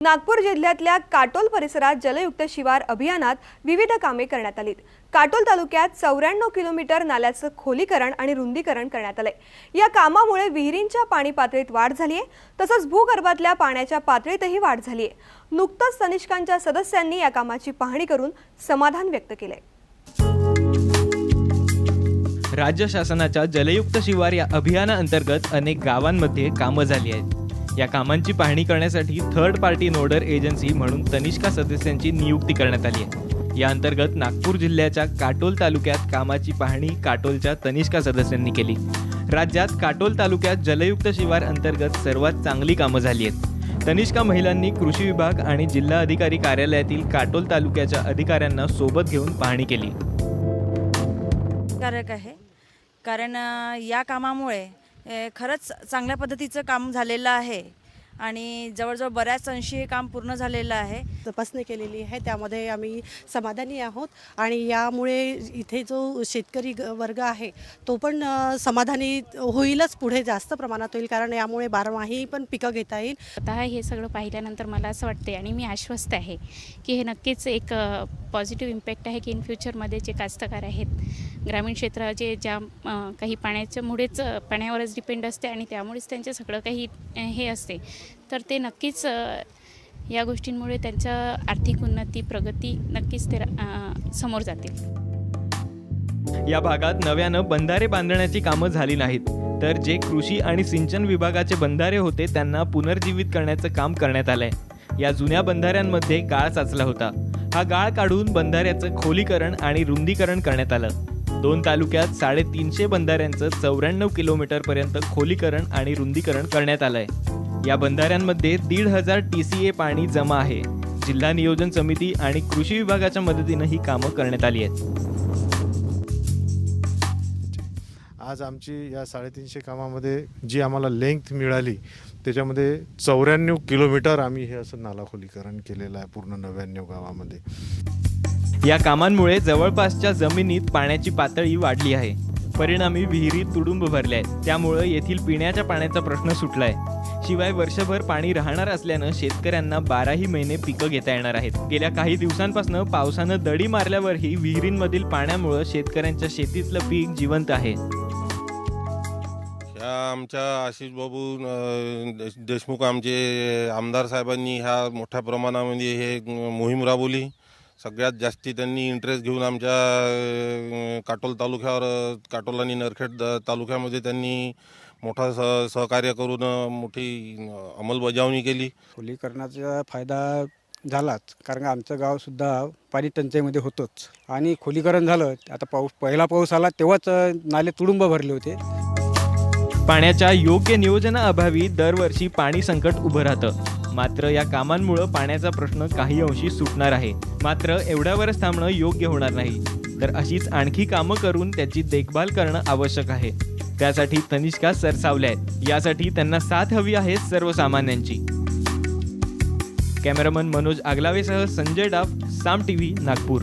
नागपूर जिल्ह्यातल्या काटोल परिसरात जलयुक्त शिवार अभियानात विविध कामे करण्यात आलीत। काटोल तालुक्यात 94 किलोमीटर नाल्याचं खोलीकरण आणि रुंदीकरण करण्यात आलंय। या कामामुळे विहिरींच्या पाणी पातळीत वाढ झाली आहे, तसंच भूगर्भातल्या पाण्याच्या पातळीतही वाढ झाली आहे। नुकतंच तनिष्कांच्या सदस्यांनी या कामाची पाहणी करून समाधान व्यक्त केलंय। राज्य शासनाच्या जलयुक्त शिवार या अभियानाअंतर्गत अनेक गावांमध्ये कामं झाली आहेत। या कामांची पाहणी करण्यासाठी थर्ड पार्टी नोडल एजन्सी म्हणून तनिष्का सदस्यांची नियुक्ती करण्यात आली आहे। या अंतर्गत नागपूर जिल्ह्याच्या काटोल तालुक्यात कामाची पाहणी काटोलच्या तनिष्का सदस्यांनी केली। राज्यात काटोल तालुक्यात जलयुक्त शिवार अंतर्गत सर्वात चांगली कामं झाली आहेत। तनिष्का महिलांनी कृषी विभाग आणि जिल्हा अधिकारी कार्यालयातील काटोल तालुक्याच्या अधिकाऱ्यांना सोबत घेऊन पाहणी केली। कारक आहे, कारण या कामामुळे खरंच चांगल्या पद्धतीचं काम झालेलं आहे आणि जवळजवळ बऱ्याच अंशी हे काम पूर्ण झालेलं आहे। तपासणी केलेली आहे, त्यामध्ये आम्ही समाधानी आहोत आणि यामुळे इथे जो शेतकरी वर्ग आहे तो पण समाधानी होईलच, पुढे जास्त प्रमाणात होईल, कारण यामुळे बारमाही पण पिकं घेता येईल। आता हे सगळं पाहिल्यानंतर मला असं वाटते आणि मी आश्वस्त आहे की हे नक्कीच एक पॉझिटिव्ह इम्पॅक्ट आहे की इन फ्युचरमध्ये जे कास्तकार आहेत, ग्रामीण क्षेत्राचे ज्या काही पाण्याच्यामुळेच पाण्यावरच डिपेंड असते आणि त्यामुळेच त्यांचं सगळं काही हे असते, तर ते नक्कीच या गोष्टींमुळे त्यांचं आर्थिक उन्नती प्रगती नक्कीच ते समोर जातील। या भागात नव्यानं बंधारे बांधण्याची कामं झाली नाहीत, तर जे कृषी आणि सिंचन विभागाचे बंधारे होते त्यांना पुनर्जीवित करण्याचं काम करण्यात आलंय। या जुन्या बंधाऱ्यांमध्ये गाळ साचला होता। हा गाळ काढून बंधाऱ्याचं खोलीकरण आणि रुंदीकरण करण्यात आलं। 2 तालुक्यात 350 बंधाऱ्यांचं 94 किलोमीटर पर्यंत खोलीकरण आणि रुंदीकरण करण्यात आलंय। या बंधाऱ्यांमध्ये 1,500 TCA पाणी जमा आहे। जिल्हा नियोजन समिती आणि कृषी विभागाच्या मदतीने ही कामं करण्यात आली आहेत। आज आमची या 350 कामामध्ये जी आम्हाला लेंथ मिळाली त्याच्यामध्ये 94 किलोमीटर आम्ही हे असं नाला खोलीकरण केलेलं आहे पूर्ण 99 गावामध्ये। या कामांमुळे जवळपासच्या जमिनीत पाण्याची पातळी वाढली आहे। परिणामी विहिरी तुडुंब भरल्या आहेत, त्यामुळे येथील पिण्याच्या पाण्याचा प्रश्न सुटलाय। शिवाय वर्षभर पाणी राहणार असल्यानं शेतकऱ्यांना 12ही महिने पिकं घेता येणार आहेत। गेल्या काही दिवसांपासून पावसानं दडी मारल्यावरही विहिरींमधील पाण्यामुळे शेतकऱ्यांच्या शेतीतलं पीक जिवंत आहे। आमच्या आशिष बाबू देशमुख आमचे आमदार साहेबांनी ह्या मोठ्या प्रमाणामध्ये हे मोहीम राबवली। सगळ्यात जास्ती त्यांनी इंटरेस्ट घेऊन आमच्या काटोल तालुक्यावर, काटोल आणि नरखेड तालुक्यामध्ये त्यांनी मोठा सहकार्य करून मोठी अंमलबजावणी केली। खोलीकरणाचा फायदा झालाच, कारण आमचं गावसुद्धा पाणी टंचाईमध्ये होतोच आणि खोलीकरण झालं। आता पहिला पाऊस आला तेव्हाच नाले तुडुंब भरले होते। पाण्याच्या योग्य नियोजनाअभावी दरवर्षी पाणी संकट उभं राहतं। मात्र या कामांमुळे पाण्याचा प्रश्न काही अंशी सुटणार आहे। मात्र एवढ्यावरच थांबणं योग्य होणार नाही, तर अशीच आणखी कामं करून त्याची देखभाल करणं आवश्यक आहे। त्यासाठी तनिष्का सरसावल्या आहेत। यासाठी त्यांना साथ हवी आहे सर्वसामान्यांची। कॅमेरामन मनोज आगलावेसह संजय डाफ, साम TV, नागपूर।